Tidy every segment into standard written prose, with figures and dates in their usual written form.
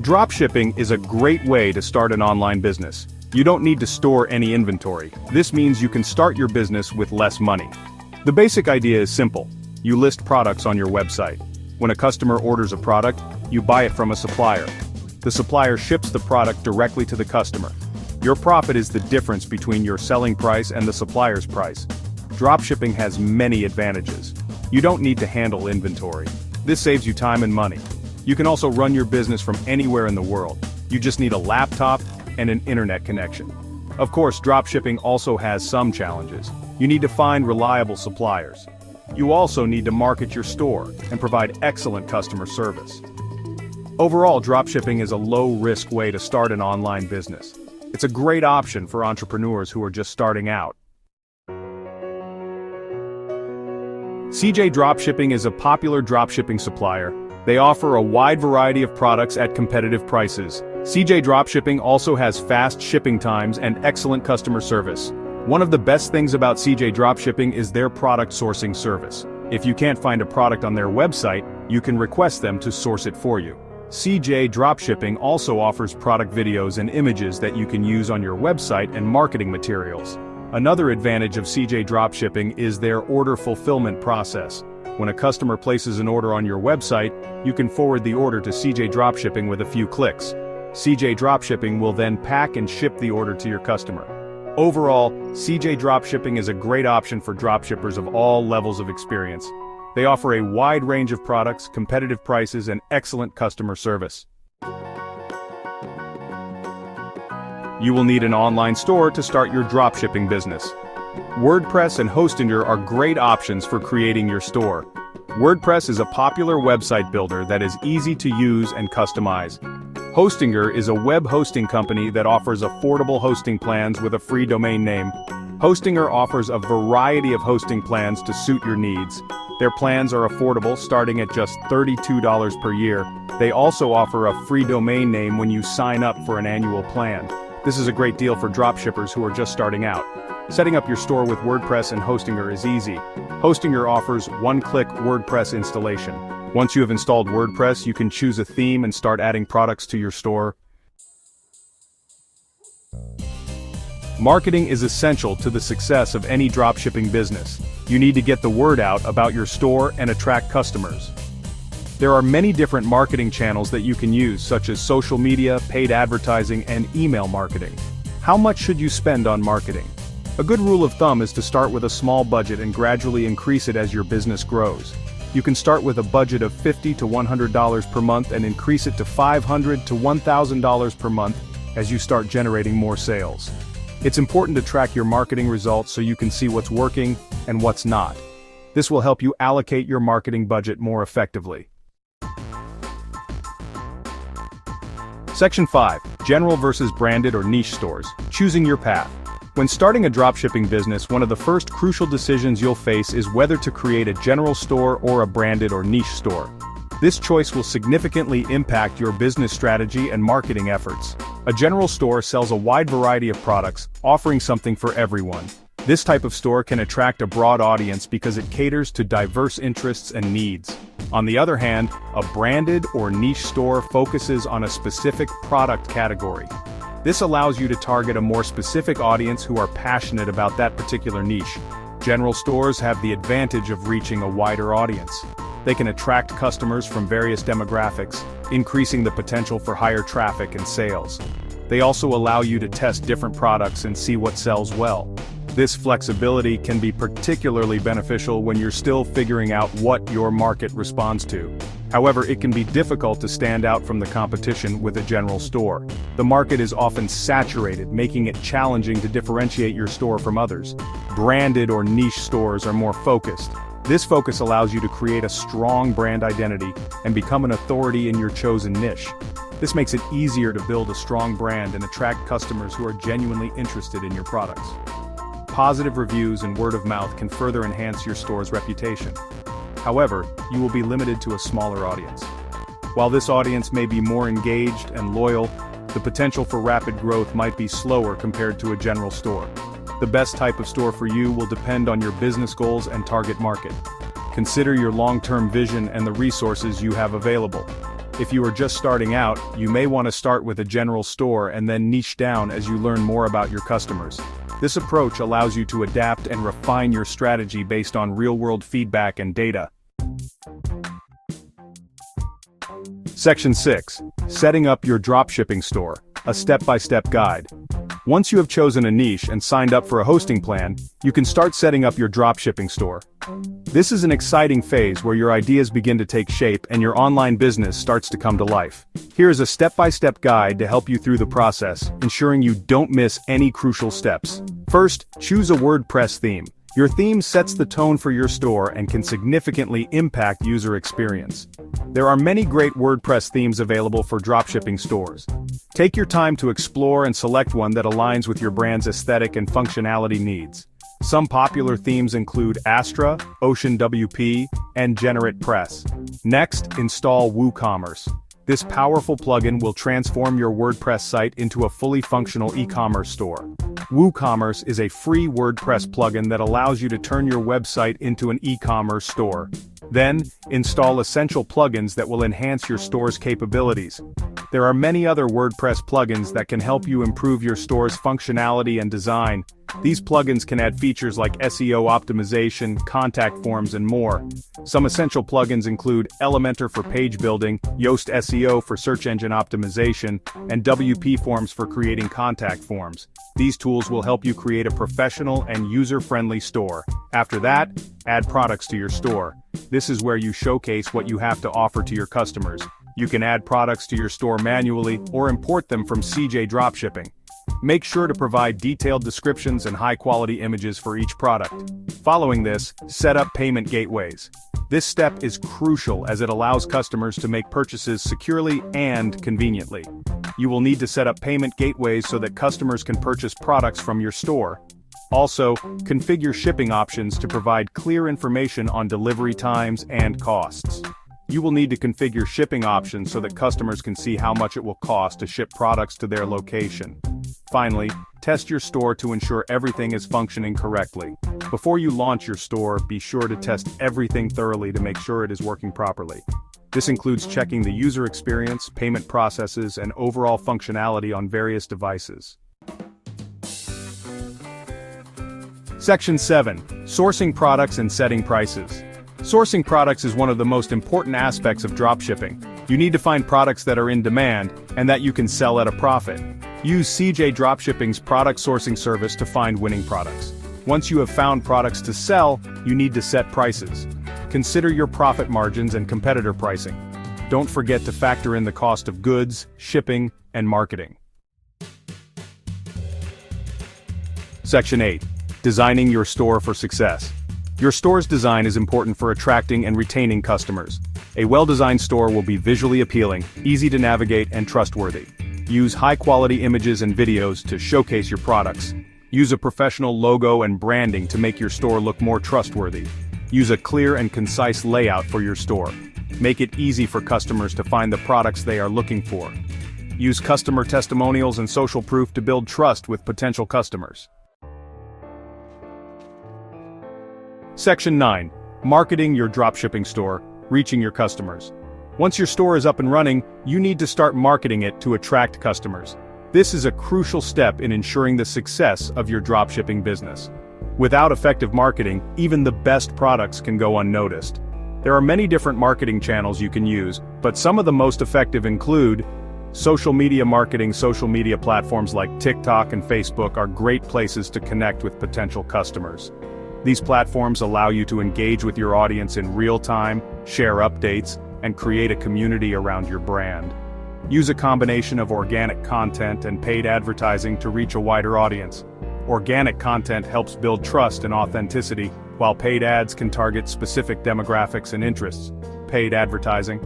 Dropshipping is a great way to start an online business. You don't need to store any inventory. This means you can start your business with less money. The basic idea is simple. You list products on your website. When a customer orders a product, you buy it from a supplier. The supplier ships the product directly to the customer. Your profit is the difference between your selling price and the supplier's price. Dropshipping has many advantages. You don't need to handle inventory. This saves you time and money. You can also run your business from anywhere in the world. You just need a laptop and an internet connection. Of course, dropshipping also has some challenges. You need to find reliable suppliers. You also need to market your store and provide excellent customer service. Overall, dropshipping is a low-risk way to start an online business. It's a great option for entrepreneurs who are just starting out. CJ Dropshipping is a popular dropshipping supplier. They offer a wide variety of products at competitive prices. CJ Dropshipping also has fast shipping times and excellent customer service. One of the best things about CJ Dropshipping is their product sourcing service. If you can't find a product on their website, you can request them to source it for you. CJ Dropshipping also offers product videos and images that you can use on your website and marketing materials. Another advantage of CJ Dropshipping is their order fulfillment process. When a customer places an order on your website, you can forward the order to CJ Dropshipping with a few clicks. CJ Dropshipping will then pack and ship the order to your customer. Overall, CJ Dropshipping is a great option for dropshippers of all levels of experience. They offer a wide range of products, competitive prices, and excellent customer service. You will need an online store to start your dropshipping business. WordPress and Hostinger are great options for creating your store. WordPress is a popular website builder that is easy to use and customize. Hostinger is a web hosting company that offers affordable hosting plans with a free domain name. Hostinger offers a variety of hosting plans to suit your needs. Their plans are affordable, starting at just $32 per year. They also offer a free domain name when you sign up for an annual plan. This is a great deal for dropshippers who are just starting out. Setting up your store with WordPress and Hostinger is easy. Hostinger offers one-click WordPress installation. Once you have installed WordPress, you can choose a theme and start adding products to your store. Marketing is essential to the success of any dropshipping business. You need to get the word out about your store and attract customers. There are many different marketing channels that you can use, such as social media, paid advertising, and email marketing. How much should you spend on marketing? A good rule of thumb is to start with a small budget and gradually increase it as your business grows. You can start with a budget of $50 to $100 per month and increase it to $500 to $1,000 per month as you start generating more sales. It's important to track your marketing results so you can see what's working and what's not. This will help you allocate your marketing budget more effectively. Section 5. General versus branded or niche stores. Choosing your path. When starting a dropshipping business, one of the first crucial decisions you'll face is whether to create a general store or a branded or niche store. This choice will significantly impact your business strategy and marketing efforts. A general store sells a wide variety of products, offering something for everyone. This type of store can attract a broad audience because it caters to diverse interests and needs. On the other hand, a branded or niche store focuses on a specific product category. This allows you to target a more specific audience who are passionate about that particular niche. General stores have the advantage of reaching a wider audience. They can attract customers from various demographics, increasing the potential for higher traffic and sales. They also allow you to test different products and see what sells well. This flexibility can be particularly beneficial when you're still figuring out what your market responds to. However, it can be difficult to stand out from the competition with a general store. The market is often saturated, making it challenging to differentiate your store from others. Branded or niche stores are more focused. This focus allows you to create a strong brand identity and become an authority in your chosen niche. This makes it easier to build a strong brand and attract customers who are genuinely interested in your products. Positive reviews and word of mouth can further enhance your store's reputation. However, you will be limited to a smaller audience. While this audience may be more engaged and loyal, the potential for rapid growth might be slower compared to a general store. The best type of store for you will depend on your business goals and target market. Consider your long-term vision and the resources you have available. If you are just starting out, you may want to start with a general store and then niche down as you learn more about your customers. This approach allows you to adapt and refine your strategy based on real-world feedback and data. Section 6. Setting up your dropshipping store, a step-by-step guide. Once you have chosen a niche and signed up for a hosting plan, you can start setting up your dropshipping store. This is an exciting phase where your ideas begin to take shape and your online business starts to come to life. Here is a step-by-step guide to help you through the process, ensuring you don't miss any crucial steps. First, choose a WordPress theme. Your theme sets the tone for your store and can significantly impact user experience. There are many great WordPress themes available for dropshipping stores. Take your time to explore and select one that aligns with your brand's aesthetic and functionality needs. Some popular themes include Astra, Ocean WP, and Generate Press. Next, install WooCommerce. This powerful plugin will transform your WordPress site into a fully functional e-commerce store. WooCommerce is a free WordPress plugin that allows you to turn your website into an e-commerce store. Then, install essential plugins that will enhance your store's capabilities. There are many other WordPress plugins that can help you improve your store's functionality and design. These plugins can add features like SEO optimization, contact forms, and more. Some essential plugins include Elementor for page building, Yoast SEO for search engine optimization, and WP Forms for creating contact forms. These tools will help you create a professional and user-friendly store. After that, add products to your store. This is where you showcase what you have to offer to your customers. You can add products to your store manually or import them from CJ Dropshipping. Make sure to provide detailed descriptions and high-quality images for each product. Following this, set up payment gateways. This step is crucial as it allows customers to make purchases securely and conveniently. You will need to set up payment gateways so that customers can purchase products from your store. Also, configure shipping options to provide clear information on delivery times and costs. You will need to configure shipping options so that customers can see how much it will cost to ship products to their location. Finally, test your store to ensure everything is functioning correctly. Before you launch your store, be sure to test everything thoroughly to make sure it is working properly. This includes checking the user experience, payment processes, and overall functionality on various devices. Section 7. Sourcing products and setting prices. Sourcing products is one of the most important aspects of dropshipping. You need to find products that are in demand and that you can sell at a profit. Use CJ Dropshipping's product sourcing service to find winning products. Once you have found products to sell, you need to set prices. Consider your profit margins and competitor pricing. Don't forget to factor in the cost of goods, shipping, and marketing. Section 8. Designing your store for success. Your store's design is important for attracting and retaining customers. A well-designed store will be visually appealing, easy to navigate, and trustworthy. Use high-quality images and videos to showcase your products. Use a professional logo and branding to make your store look more trustworthy. Use a clear and concise layout for your store. Make it easy for customers to find the products they are looking for. Use customer testimonials and social proof to build trust with potential customers. Section 9. Marketing your dropshipping store, reaching your customers. Once your store is up and running, you need to start marketing it to attract customers. This is a crucial step in ensuring the success of your dropshipping business. Without effective marketing, even the best products can go unnoticed. There are many different marketing channels you can use, but some of the most effective include social media marketing. Social media platforms like TikTok and Facebook are great places to connect with potential customers. These platforms allow you to engage with your audience in real time, share updates, and create a community around your brand. Use a combination of organic content and paid advertising to reach a wider audience. Organic content helps build trust and authenticity, while paid ads can target specific demographics and interests. Paid advertising.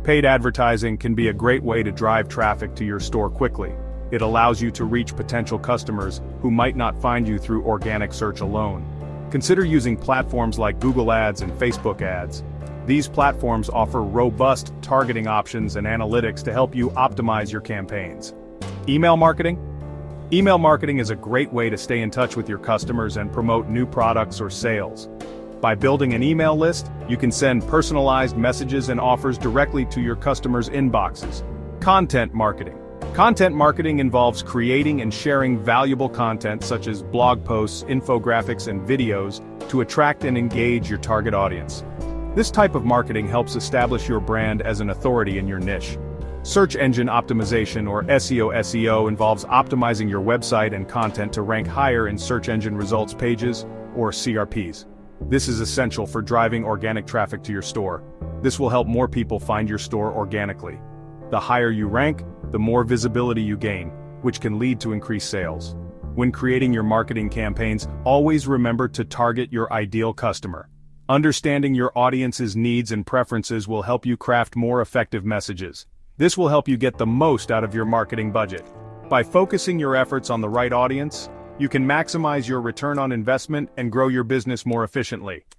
Paid advertising can be a great way to drive traffic to your store quickly. It allows you to reach potential customers who might not find you through organic search alone. Consider using platforms like Google Ads and Facebook Ads. These platforms offer robust targeting options and analytics to help you optimize your campaigns. Email marketing? Email marketing is a great way to stay in touch with your customers and promote new products or sales. By building an email list, you can send personalized messages and offers directly to your customers' inboxes. Content marketing. Content marketing involves creating and sharing valuable content such as blog posts, infographics, and videos to attract and engage your target audience. This type of marketing helps establish your brand as an authority in your niche. Search engine optimization, or SEO involves optimizing your website and content to rank higher in search engine results pages, or CRPs. This is essential for driving organic traffic to your store. This will help more people find your store organically. The higher you rank, the more visibility you gain, which can lead to increased sales. When creating your marketing campaigns, always remember to target your ideal customer. Understanding your audience's needs and preferences will help you craft more effective messages. This will help you get the most out of your marketing budget. By focusing your efforts on the right audience, you can maximize your return on investment and grow your business more efficiently.